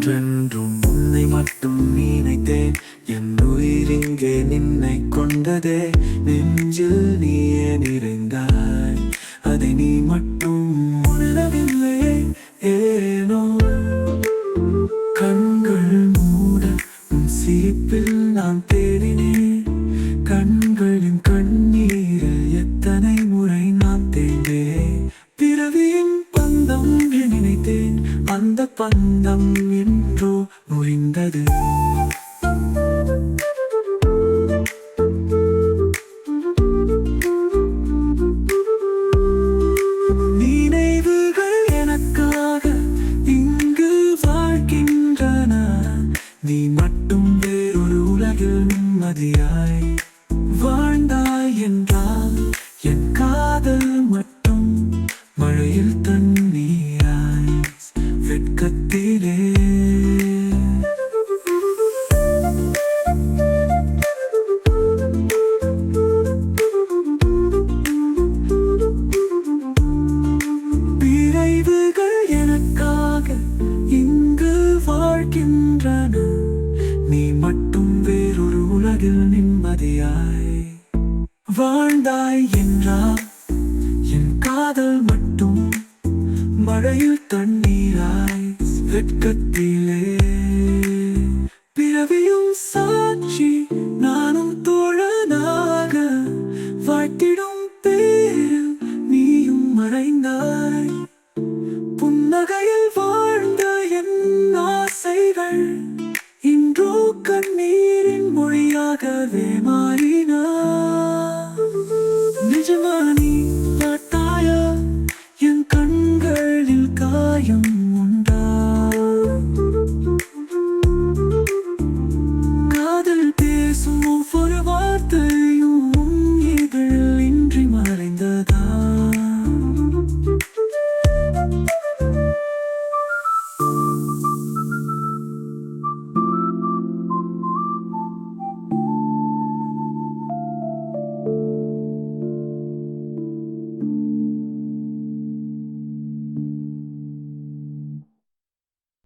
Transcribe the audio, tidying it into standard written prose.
என்றென்றும் உன்னை மட்டும் நினைத்தேன். என் உயிரிங்கே நின்னை கொண்டதே. நெஞ்சில் நீயே நிறைந்தாய், அதை நீ மட்டும் உணரவில்லையே. ஏனோ கண்கள் மூட உன் சிரிப்பில் நான் தேடினேன். கண்களின் கண்ணீரில் எத்தனை முறை நான் தேய்ந்தேன். பிறவியின் பந்தம் நினைத்தேன், அந்த பந்தம் என்றோ முறிந்தது. நினைவுகள் எனக்காக இங்கு வாழ்கின்றன. நீ மட்டும் வேறொரு உலகில் நிம்மதியாய் வாழ்ந்தாய் என்றால் என் காதல் மட்டும் மழையில் தண்ணீராய் வெட்கத்திலே. விரைவுகள் எனக்காக இங்கு வாழ்கின்றன. நீ மட்டும் வேறொரு உலகில் நிம்மதியாய் வாழ்ந்தாய் என்றால் என் காதல் மட்டும் மழையில் தண்ணீராய் வெட்கத்திலே. பிறவியும் சாட்சி நானும் தோழனாக வாழ்த்திடும் பேரில் நீயும் மறைந்தாய். புன்னகையில் வாழ்ந்த என் ஆசைகள்